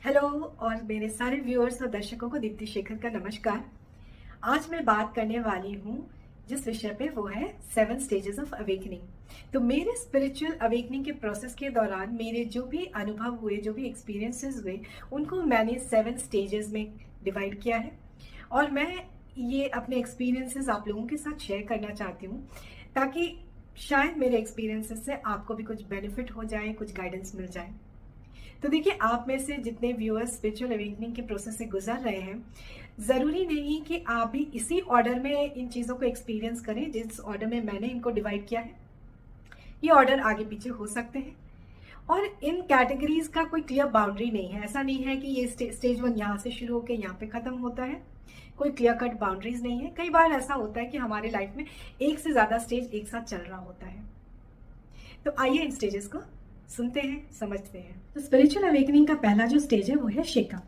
Hello और मेरे सारे व्यूअर्स और दर्शकों को दीप्ति शेखर का नमस्कार। आज मैं बात करने वाली हूँ जिस विषय पे वो है 7 स्टेजेस ऑफ अवेकनिंग। तो मेरे स्पिरिचुअल अवेकनिंग के प्रोसेस के दौरान मेरे जो भी अनुभव हुए, जो भी एक्सपीरियंसेस हुए, उनको मैंने 7 स्टेजेस में डिवाइड किया है और मैं ये अपने एक्सपीरियंसेस आप लोगों के साथ शेयर करना चाहती हूँ ताकि शायद मेरे एक्सपीरियंसेस से आपको भी कुछ बेनिफिट हो जाए, कुछ गाइडेंस मिल जाए। तो देखिए, आप में से जितने व्यूअर्स स्पिरिचुअल अवेकनिंग के प्रोसेस से गुजर रहे हैं, ज़रूरी नहीं कि आप भी इसी ऑर्डर में इन चीज़ों को एक्सपीरियंस करें जिस ऑर्डर में मैंने इनको डिवाइड किया है। ये ऑर्डर आगे पीछे हो सकते हैं और इन कैटेगरीज का कोई क्लियर बाउंड्री नहीं है। ऐसा नहीं है कि ये स्टेज 1 यहाँ से शुरू होकर यहाँ पे ख़त्म होता है। कोई क्लियर कट बाउंड्रीज नहीं है। कई बार ऐसा होता है कि हमारे लाइफ में एक से ज़्यादा स्टेज एक साथ चल रहा होता है। तो आइए इन स्टेजेस को सुनते हैं, समझते हैं। तो स्पिरिचुअल अवेकनिंग का पहला जो स्टेज है वो है शेकअप।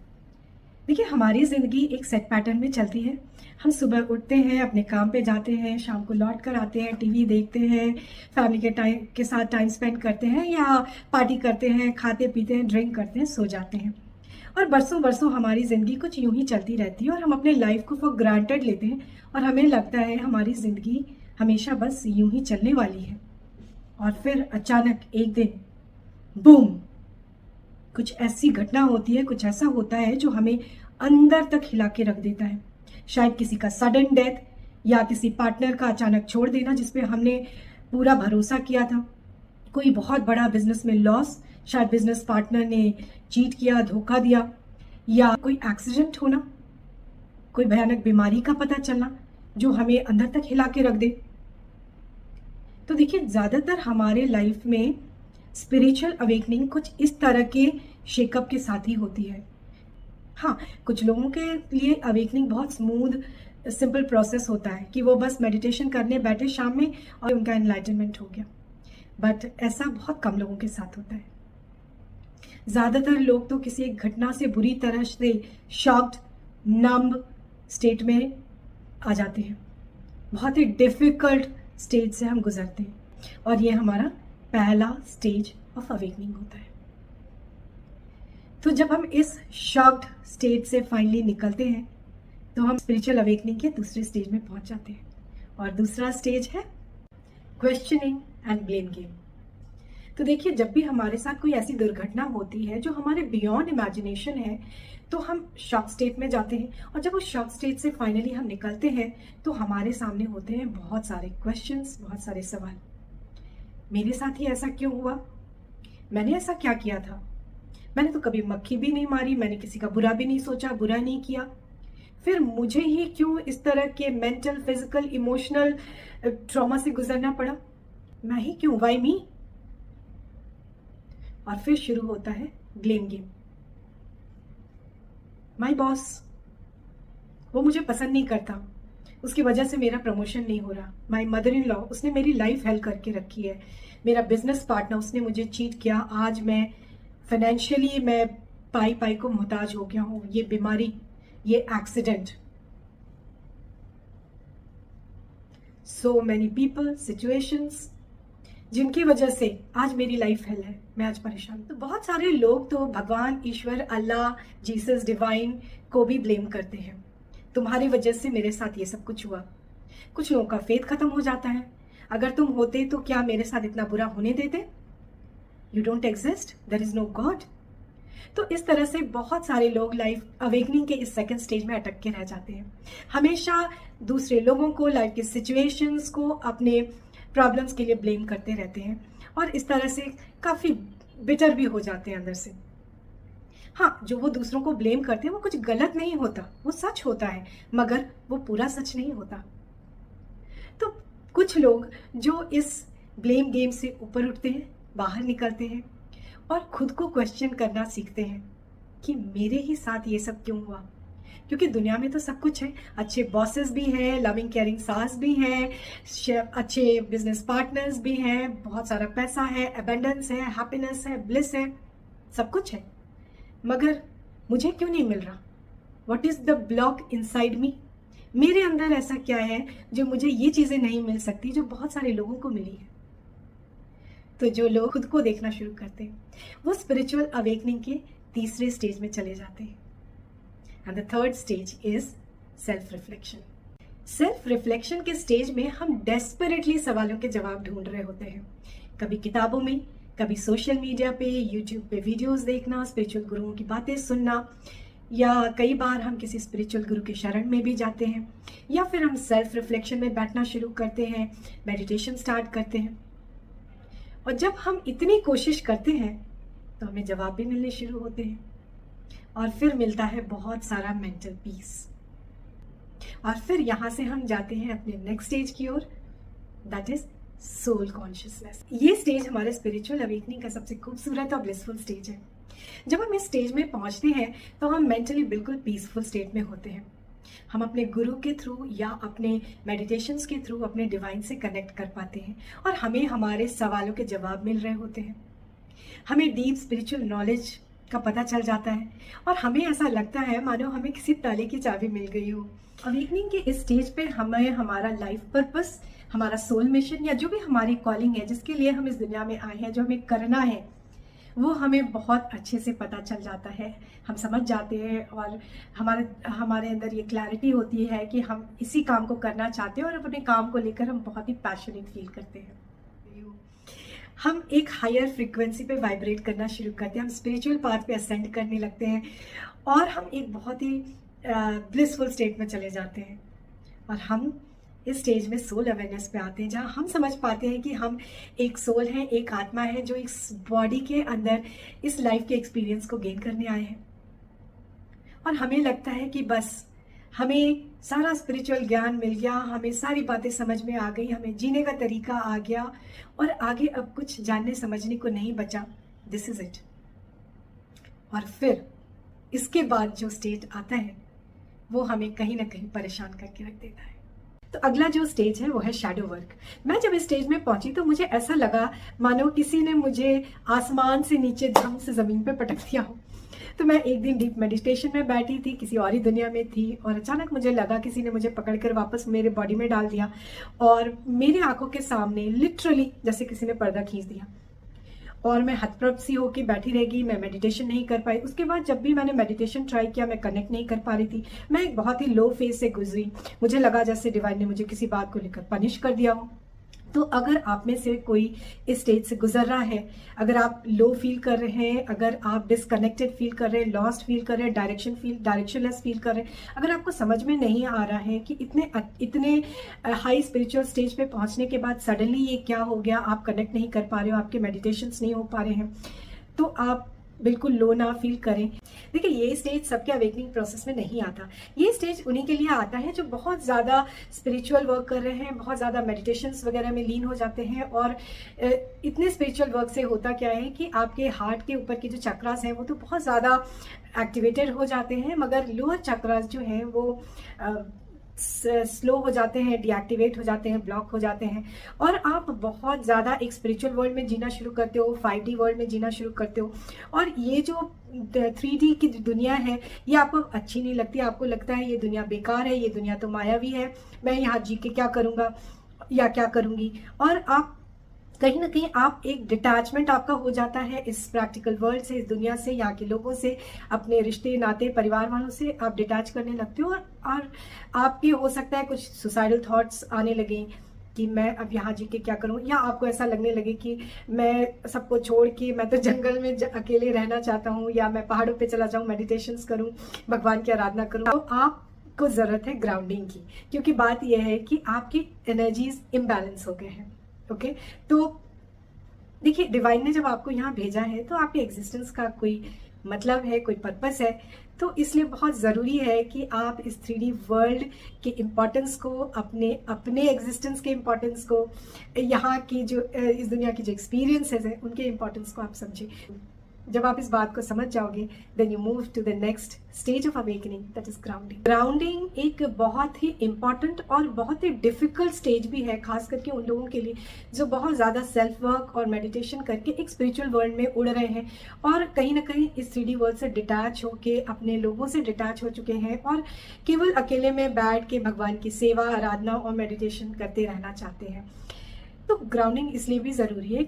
देखिए, हमारी जिंदगी एक सेट पैटर्न में चलती है। हम सुबह उठते हैं, अपने काम पे जाते हैं, शाम को लौट कर आते हैं, टीवी देखते हैं, फैमिली के साथ टाइम स्पेंड करते हैं या पार्टी करते हैं, खाते पीते हैं, ड्रिंक करते हैं, सो जाते हैं। और बरसों बरसों हमारी ज़िंदगी कुछ यूं ही चलती रहती है और हम अपने लाइफ को फॉर ग्रांटेड लेते हैं और हमें लगता है हमारी ज़िंदगी हमेशा बस यूं ही चलने वाली है। और फिर अचानक एक दिन बूम, कुछ ऐसी घटना होती है, कुछ ऐसा होता है जो हमें अंदर तक हिला के रख देता है। शायद किसी का सडन डेथ या किसी पार्टनर का अचानक छोड़ देना जिस पे हमने पूरा भरोसा किया था। कोई बहुत बड़ा बिजनेस में लॉस, शायद बिजनेस पार्टनर ने चीट किया, धोखा दिया, या कोई एक्सीडेंट होना, कोई भयानक बीमारी का पता चलना जो हमें अंदर तक हिला के रख दे। तो देखिए, ज़्यादातर हमारे लाइफ में स्पिरिचुअल अवेकनिंग कुछ इस तरह के शेकअप के साथ ही होती है। हाँ, कुछ लोगों के लिए अवेकनिंग बहुत स्मूथ सिंपल प्रोसेस होता है कि वो बस मेडिटेशन करने बैठे शाम में और उनका एनलाइटनमेंट हो गया। बट ऐसा बहुत कम लोगों के साथ होता है। ज़्यादातर लोग तो किसी एक घटना से बुरी तरह से शॉक्ड, नम्ब स्टेट में आ जाते हैं। बहुत ही डिफिकल्ट स्टेज से हम गुजरते हैं और ये हमारा पहला स्टेज ऑफ अवेकनिंग होता है। तो जब हम इस शॉक्ड स्टेज से फाइनली निकलते हैं तो हम स्पिरिचुअल अवेकनिंग के दूसरे स्टेज में पहुंच जाते हैं और दूसरा स्टेज है क्वेश्चनिंग एंड ब्लेम गेम। तो देखिए, जब भी हमारे साथ कोई ऐसी दुर्घटना होती है जो हमारे बियॉन्ड इमेजिनेशन है तो हम शॉक स्टेट में जाते हैं और जब उस शॉक स्टेट से फाइनली हम निकलते हैं तो हमारे सामने होते हैं बहुत सारे क्वेश्चंस, बहुत सारे सवाल। मेरे साथ ही ऐसा क्यों हुआ? मैंने ऐसा क्या किया था? मैंने तो कभी मक्खी भी नहीं मारी, मैंने किसी का बुरा भी नहीं सोचा, बुरा नहीं किया। फिर मुझे ही क्यों इस तरह के मेंटल, फिजिकल, इमोशनल ट्रॉमा से गुजरना पड़ा? मैं ही क्यों? Why me? और फिर शुरू होता है ब्लेम गेम। माय बॉस, वो मुझे पसंद नहीं करता, उसकी वजह से मेरा प्रमोशन नहीं हो रहा। माय मदर इन लॉ, उसने मेरी लाइफ हेल करके रखी है। मेरा बिजनेस पार्टनर, उसने मुझे चीट किया। आज मैं फाइनेंशियली मैं पाई पाई को मोहताज हो गया हूँ। ये बीमारी, ये accident, so many people, situations जिनकी वजह से आज मेरी लाइफ हेल है। मैं आज परेशान हूँ। तो बहुत सारे लोग तो भगवान, ईश्वर, अल्लाह, जीसस, डिवाइन को भी ब्लेम करते हैं। तुम्हारी वजह से मेरे साथ ये सब कुछ हुआ। कुछ लोगों का फेथ खत्म हो जाता है। अगर तुम होते तो क्या मेरे साथ इतना बुरा होने देते? You don't exist, there is no God. तो इस तरह से बहुत सारे लोग लाइफ अवेकनिंग के इस सेकंड स्टेज में अटक के रह जाते हैं। हमेशा दूसरे लोगों को, लाइफ की सिचुएशंस को अपने प्रॉब्लम्स के लिए ब्लेम करते रहते हैं और इस तरह से काफ़ी बिटर भी हो जाते हैं अंदर से। हाँ, जो वो दूसरों को ब्लेम करते हैं वो कुछ गलत नहीं होता, वो सच होता है, मगर वो पूरा सच नहीं होता। तो कुछ लोग जो इस ब्लेम गेम से ऊपर उठते हैं, बाहर निकलते हैं और खुद को क्वेश्चन करना सीखते हैं कि मेरे ही साथ ये सब क्यों हुआ। क्योंकि दुनिया में तो सब कुछ है, अच्छे बॉसेस भी हैं, लविंग केयरिंग सास भी हैं, अच्छे बिजनेस पार्टनर्स भी हैं, बहुत सारा पैसा है, एबंडेंस है, हैप्पीनेस है, ब्लिस है, सब कुछ है, मगर मुझे क्यों नहीं मिल रहा? What is the block inside me? मेरे अंदर ऐसा क्या है जो मुझे ये चीजें नहीं मिल सकती जो बहुत सारे लोगों को मिली है? तो जो लोग खुद को देखना शुरू करते हैं वो स्पिरिचुअल अवेकनिंग के तीसरे स्टेज में चले जाते हैं। And the third stage is self reflection. Self reflection के स्टेज में हम डेस्परेटली सवालों के जवाब ढूंढ रहे होते हैं, कभी किताबों में, कभी सोशल मीडिया पे, यूट्यूब पे वीडियोस देखना, स्पिरिचुअल गुरुओं की बातें सुनना, या कई बार हम किसी स्पिरिचुअल गुरु के शरण में भी जाते हैं, या फिर हम सेल्फ रिफ्लेक्शन में बैठना शुरू करते हैं, मेडिटेशन स्टार्ट करते हैं। और जब हम इतनी कोशिश करते हैं तो हमें जवाब भी मिलने शुरू होते हैं, और फिर मिलता है बहुत सारा मेंटल पीस। और फिर यहाँ से हम जाते हैं अपने नेक्स्ट स्टेज की ओर, दैट इज सोल कॉन्शियसनेस। ये स्टेज हमारे स्पिरिचुअल अवेकनिंग का सबसे खूबसूरत और ब्लिसफुल स्टेज है। जब हम इस स्टेज में पहुंचते हैं तो हम मेंटली बिल्कुल पीसफुल स्टेट में होते हैं। हम अपने गुरु के थ्रू या अपने मेडिटेशंस के थ्रू अपने डिवाइन से कनेक्ट कर पाते हैं, और हमें हमारे सवालों के जवाब मिल रहे होते हैं। हमें डीप स्पिरिचुअल नॉलेज का पता चल जाता है, और हमें ऐसा लगता है मानो हमें किसी ताले की चाबी मिल गई हो। अवेकनिंग के इस स्टेज पे हमें हमारा लाइफ पर्पस, हमारा सोल मिशन, या जो भी हमारी कॉलिंग है, जिसके लिए हम इस दुनिया में आए हैं, जो हमें करना है, वो हमें बहुत अच्छे से पता चल जाता है। हम समझ जाते हैं, और हमारे अंदर ये क्लैरिटी होती है कि हम इसी काम को करना चाहते हैं, और अपने काम को लेकर हम बहुत ही पैशनेट फील करते हैं। हम एक हायर फ्रीक्वेंसी पे वाइब्रेट करना शुरू करते हैं, हम स्पिरिचुअल पाथ पे असेंड करने लगते हैं, और हम एक बहुत ही ब्लिसफुल स्टेट में चले जाते हैं। और हम इस स्टेज में सोल अवेयरनेस पे आते हैं, जहाँ हम समझ पाते हैं कि हम एक सोल हैं, एक आत्मा है, जो इस बॉडी के अंदर इस लाइफ के एक्सपीरियंस को गेन करने आए हैं। और हमें लगता है कि बस हमें सारा स्पिरिचुअल ज्ञान मिल गया, हमें सारी बातें समझ में आ गई, हमें जीने का तरीका आ गया, और आगे अब कुछ जानने समझने को नहीं बचा। This is it. और फिर इसके बाद जो स्टेज आता है वो हमें कहीं ना कहीं परेशान करके रख देता है। तो अगला जो स्टेज है वो है शैडो वर्क। मैं जब इस स्टेज में पहुंची तो मुझे ऐसा लगा मानो किसी ने मुझे आसमान से नीचे धम से जमीन पे पटक दिया हो। तो मैं एक दिन डीप मेडिटेशन में बैठी थी, किसी और ही दुनिया में थी, और अचानक मुझे लगा किसी ने मुझे पकड़कर वापस मेरे बॉडी में डाल दिया, और मेरी आंखों के सामने लिटरली जैसे किसी ने पर्दा खींच दिया, और मैं हतप्रभ सी होकर बैठी रह गई। मैं मेडिटेशन नहीं कर पाई। उसके बाद जब भी मैंने मेडिटेशन ट्राई किया, मैं कनेक्ट नहीं कर पा रही थी। मैं एक बहुत ही लो फेज से गुजरी। मुझे लगा जैसे डिवाइन ने मुझे किसी बात को लेकर पनिश कर दिया हो। तो अगर आप में से कोई इस स्टेज से गुजर रहा है, अगर आप लो फील कर रहे हैं, अगर आप डिसकनेक्टेड फील कर रहे हैं, लॉस्ट फील कर रहे हैं, डायरेक्शनलेस फील कर रहे हैं, अगर आपको समझ में नहीं आ रहा है कि इतने हाई स्पिरिचुअल स्टेज पे पहुंचने के बाद सडनली ये क्या हो गया, आप कनेक्ट नहीं कर पा रहे हो, आपके मेडिटेशंस नहीं हो पा रहे हैं, तो आप बिल्कुल लो ना फील करें। देखिए, ये स्टेज सबके अवेकनिंग प्रोसेस में नहीं आता। ये स्टेज उन्हीं के लिए आता है जो बहुत ज़्यादा स्पिरिचुअल वर्क कर रहे हैं, बहुत ज़्यादा मेडिटेशंस वगैरह में लीन हो जाते हैं। और इतने स्पिरिचुअल वर्क से होता क्या है कि आपके हार्ट के ऊपर के जो चक्रास हैं वो तो बहुत ज़्यादा एक्टिवेटेड हो जाते हैं, मगर लोअर चक्रास जो हैं वो स्लो हो जाते हैं, डीएक्टिवेट हो जाते हैं, ब्लॉक हो जाते हैं, और आप बहुत ज़्यादा एक स्पिरिचुअल वर्ल्ड में जीना शुरू करते हो, 5D वर्ल्ड में जीना शुरू करते हो। और ये जो 3D की दुनिया है ये आपको अच्छी नहीं लगती। आपको लगता है ये दुनिया बेकार है, ये दुनिया तो मायावी है, मैं यहाँ जी के क्या करूँगा या क्या करूँगी। और आप कहीं ना कहीं आप एक डिटैचमेंट आपका हो जाता है इस प्रैक्टिकल वर्ल्ड से, इस दुनिया से, यहाँ के लोगों से, अपने रिश्ते नाते परिवार वालों से आप डिटैच करने लगते हो। और आपके हो सकता है कुछ सुसाइडल थॉट्स आने लगे कि मैं अब यहाँ जी के क्या करूँ, या आपको ऐसा लगने लगे कि मैं सबको छोड़ के मैं तो जंगल में अकेले रहना चाहता हूँ, या मैं पहाड़ों पे चला जाऊँ, मेडिटेशंस करूँ, भगवान की आराधना करूँ। तो आपको ज़रूरत है ग्राउंडिंग की, क्योंकि बात यह है कि आपकी एनर्जीज इम्बैलेंस हो गए हैं। ओके, तो देखिए, डिवाइन ने जब आपको यहाँ भेजा है तो आपके एग्जिस्टेंस का कोई मतलब है, कोई पर्पस है। तो इसलिए बहुत ज़रूरी है कि आप इस 3D वर्ल्ड के इम्पोर्टेंस को, अपने एग्जिस्टेंस के इम्पोर्टेंस को, यहाँ की जो इस दुनिया की जो एक्सपीरियंसेस हैं उनके इम्पोर्टेंस को आप समझें। जब आप इस बात को समझ जाओगे, then you move to the next stage of awakening, that is grounding. Grounding एक बहुत ही इम्पॉर्टेंट और बहुत ही डिफिकल्ट स्टेज भी है, खास करके उन लोगों के लिए जो बहुत ज़्यादा सेल्फ वर्क और मेडिटेशन करके एक स्पिरिचुअल वर्ल्ड में उड़ रहे हैं, और कहीं ना कहीं इस 3D वर्ल्ड से डिटैच होके, अपने लोगों से डिटैच हो चुके हैं, और केवल अकेले में बैठ के भगवान की सेवा, आराधना और मेडिटेशन करते रहना चाहते हैं। तो ग्राउंडिंग इसलिए भी ज़रूरी है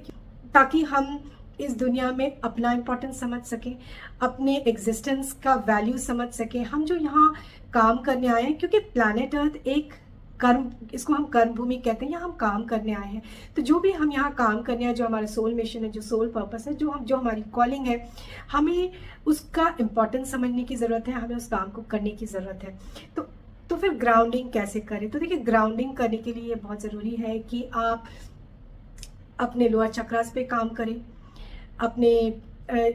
ताकि हम इस दुनिया में अपना इम्पोर्टेंस समझ सकें, अपने एग्जिस्टेंस का वैल्यू समझ सकें। हम जो यहाँ काम करने आए हैं, क्योंकि प्लैनेट अर्थ एक कर्म, इसको हम कर्म भूमि कहते हैं, यहाँ हम काम करने आए हैं। तो जो भी हम यहाँ काम करने आए, जो हमारा सोल मिशन है, जो सोल पर्पस है, जो हमारी कॉलिंग है, हमें उसका इम्पोर्टेंस समझने की ज़रूरत है, हमें उस काम को करने की ज़रूरत है। तो फिर ग्राउंडिंग कैसे करें? तो देखिए, ग्राउंडिंग करने के लिए ये बहुत ज़रूरी है कि आप अपने लोअर चक्रास पे काम करें, अपने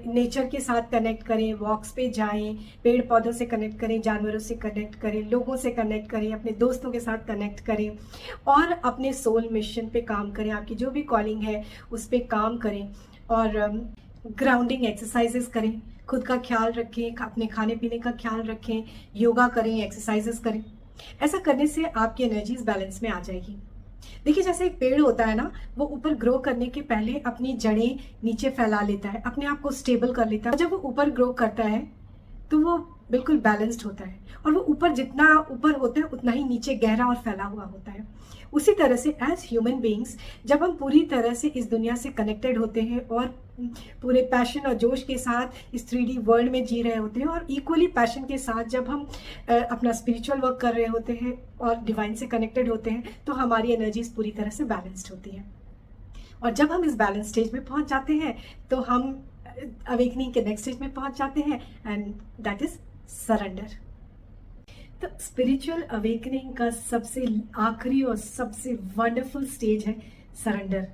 नेचर के साथ कनेक्ट करें, वॉक्स पे जाएं, पेड़ पौधों से कनेक्ट करें, जानवरों से कनेक्ट करें, लोगों से कनेक्ट करें, अपने दोस्तों के साथ कनेक्ट करें और अपने सोल मिशन पे काम करें। आपकी जो भी कॉलिंग है उस पे काम करें और ग्राउंडिंग एक्सरसाइजेस करें, खुद का ख्याल रखें, अपने खाने पीने का ख्याल रखें, योगा करें, एक्सरसाइजेस करें। ऐसा करने से आपकी एनर्जीज बैलेंस में आ जाएगी। देखिए, जैसे एक पेड़ होता है ना, वो ऊपर ग्रो करने के पहले अपनी जड़ें नीचे फैला लेता है, अपने आप को स्टेबल कर लेता है। जब वो ऊपर ग्रो करता है तो वो बिल्कुल बैलेंस्ड होता है और वो ऊपर जितना ऊपर होता है उतना ही नीचे गहरा और फैला हुआ होता है। उसी तरह से एज ह्यूमन बीइंग्स, जब हम पूरी तरह से इस दुनिया से कनेक्टेड होते हैं और पूरे पैशन और जोश के साथ इस 3D वर्ल्ड में जी रहे होते हैं और इक्वली पैशन के साथ जब हम अपना स्पिरिचुअल वर्क कर रहे होते हैं और डिवाइन से कनेक्टेड होते हैं, तो हमारी एनर्जीज पूरी तरह से बैलेंस्ड होती हैं। और जब हम इस बैलेंस स्टेज में पहुंच जाते हैं तो हम अवेकनिंग के नेक्स्ट स्टेज में पहुंच जाते हैं, एंड दैट इज सरेंडर। तो स्पिरिचुअल अवेकनिंग का सबसे आखिरी और सबसे वंडरफुल स्टेज है सरेंडर।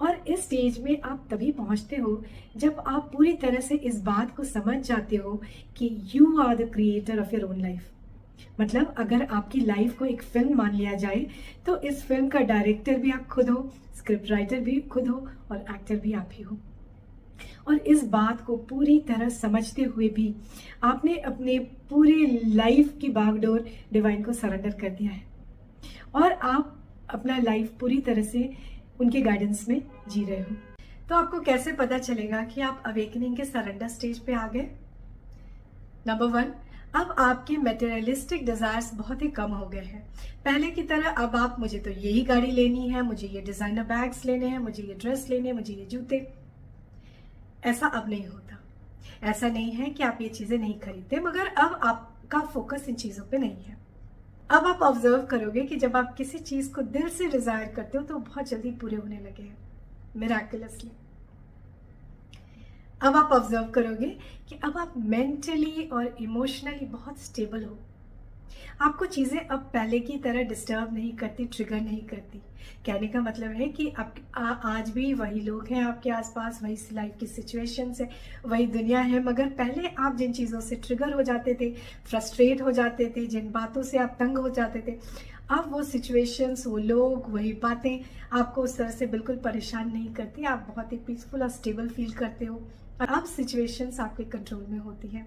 और इस स्टेज में आप तभी पहुंचते हो जब आप पूरी तरह से इस बात को समझ जाते हो कि you are the creator of your own life. मतलब अगर आपकी लाइफ को एक फिल्म मान लिया जाए तो इस फिल्म का डायरेक्टर भी आप खुद हो, स्क्रिप्ट राइटर भी खुद हो और एक्टर भी आप ही हो। और इस बात को पूरी तरह समझते हुए भी आपने अपने पूरे लाइफ की बागडोर डिवाइन को सरेंडर कर दिया है और आप अपना लाइफ पूरी तरह से उनके गाइडेंस में जी रहे हो। तो आपको कैसे पता चलेगा कि आप अवेकनिंग के सरेंडर स्टेज पे आ गए? नंबर 1, अब आपके मटेरियलिस्टिक डिजायर्स बहुत ही कम हो गए हैं। पहले की तरह अब आप, मुझे तो यही गाड़ी लेनी है, मुझे ये डिजाइनर बैग्स लेने हैं, मुझे ये ड्रेस लेने हैं, मुझे ये जूते, ऐसा अब नहीं होता। ऐसा नहीं है कि आप ये चीजें नहीं खरीदते, मगर अब आपका फोकस इन चीजों पे नहीं है। अब आप ऑब्जर्व करोगे कि जब आप किसी चीज को दिल से डिजायर करते हो तो बहुत जल्दी पूरे होने लगे हैं, मिराकुलसली। अब आप ऑब्जर्व करोगे कि अब आप मेंटली और इमोशनली बहुत स्टेबल हो। आपको चीजें अब पहले की तरह डिस्टर्ब नहीं करती, ट्रिगर नहीं करती। कहने का मतलब है कि आज भी वही लोग हैं आपके आसपास, वही लाइफ की सिचुएशंस है, वही दुनिया है, मगर पहले आप जिन चीज़ों से ट्रिगर हो जाते थे, फ्रस्ट्रेट हो जाते थे, जिन बातों से आप तंग हो जाते थे, अब वो सिचुएशंस, वो लोग, वही बातें आपको उस तरह से बिल्कुल परेशान नहीं करती। आप बहुत ही पीसफुल और स्टेबल फील करते हो। अब सिचुएशंस आपके कंट्रोल में होती है।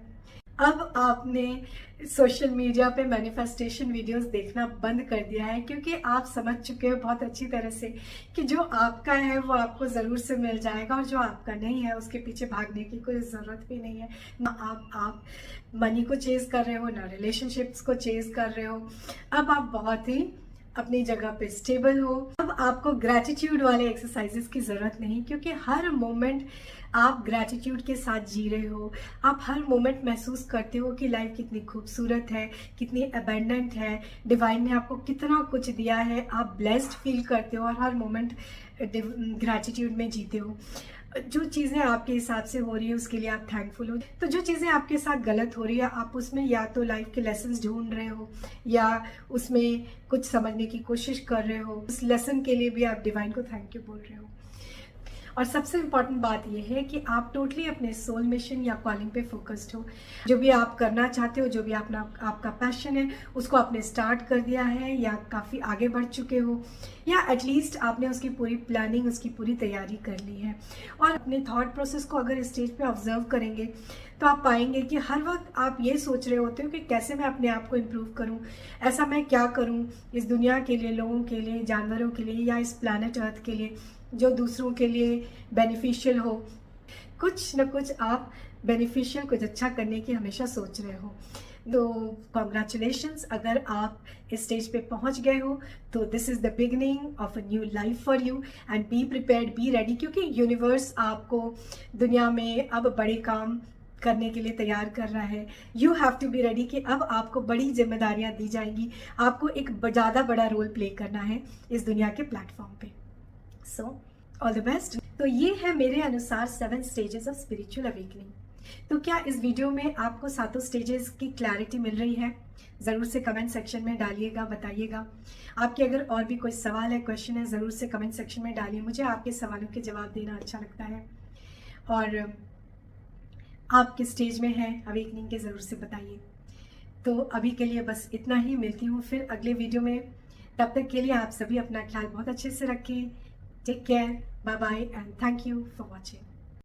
अब आपने सोशल मीडिया पे मैनिफेस्टेशन वीडियोस देखना बंद कर दिया है, क्योंकि आप समझ चुके हो बहुत अच्छी तरह से कि जो आपका है वो आपको ज़रूर से मिल जाएगा और जो आपका नहीं है उसके पीछे भागने की कोई ज़रूरत भी नहीं है। ना आप मनी को चेज कर रहे हो, ना रिलेशनशिप्स को चेज कर रहे हो। अब आप बहुत ही अपनी जगह पे स्टेबल हो। अब आपको ग्रैटिट्यूड वाले एक्सरसाइजेस की ज़रूरत नहीं, क्योंकि हर मोमेंट आप ग्रैटिट्यूड के साथ जी रहे हो। आप हर मोमेंट महसूस करते हो कि लाइफ कितनी खूबसूरत है, कितनी अबेंडेंट है, डिवाइन ने आपको कितना कुछ दिया है। आप ब्लेस्ड फील करते हो और हर मोमेंट ग्रैटिट्यूड में जीते हो। जो चीज़ें आपके हिसाब से हो रही है उसके लिए आप थैंकफुल हो। तो जो चीज़ें आपके साथ गलत हो रही है, आप उसमें या तो लाइफ के लेसन्स ढूंढ रहे हो या उसमें कुछ समझने की कोशिश कर रहे हो। उस लेसन के लिए भी आप डिवाइन को थैंक यू बोल रहे हो। और सबसे इम्पॉर्टेंट बात यह है कि आप टोटली अपने सोल मिशन या कॉलिंग पे फोकस्ड हो। जो भी आप करना चाहते हो, जो भी आपका पैशन है, उसको आपने स्टार्ट कर दिया है या काफ़ी आगे बढ़ चुके हो, या एटलीस्ट आपने उसकी पूरी प्लानिंग, उसकी पूरी तैयारी कर ली है। और अपने थॉट प्रोसेस को अगर स्टेज पे ऑब्जर्व करेंगे तो आप पाएंगे कि हर वक्त आप ये सोच रहे होते हो कि कैसे मैं अपने आप को इम्प्रूव करूं, ऐसा मैं क्या करूं इस दुनिया के लिए, लोगों के लिए, जानवरों के लिए, या इस प्लैनेट अर्थ के लिए, जो दूसरों के लिए बेनिफिशियल हो। कुछ न कुछ आप बेनिफिशियल, कुछ अच्छा करने की हमेशा सोच रहे हो। तो कॉन्ग्रेचुलेशंस, अगर आप इस स्टेज पे पहुंच गए हो तो this is the beginning of a new life for you, and be prepared, be ready, क्योंकि यूनिवर्स आपको दुनिया में अब बड़े काम करने के लिए तैयार कर रहा है। You have to be ready कि अब आपको बड़ी जिम्मेदारियां दी जाएंगी, आपको एक ज़्यादा बड़ा रोल प्ले करना है इस दुनिया के प्लेटफॉर्म पे। So all the best. तो ये है मेरे अनुसार 7 स्टेजेस ऑफ स्पिरिचुअल अवेकनिंग। तो क्या इस वीडियो में आपको सातों स्टेजेस की क्लैरिटी मिल रही है? ज़रूर से कमेंट सेक्शन में डालिएगा, बताइएगा। आपके अगर और भी कोई सवाल है, क्वेश्चन है, ज़रूर से कमेंट सेक्शन में डालिए। मुझे आपके सवालों के जवाब देना अच्छा लगता है। और आप किस स्टेज में हैं अवेकनिंग के, ज़रूर से बताइए। तो अभी के लिए बस इतना ही, मिलती हूँ फिर अगले वीडियो में। तब तक के लिए आप सभी अपना ख्याल बहुत अच्छे से रखें। Take care, bye bye, and thank you for watching.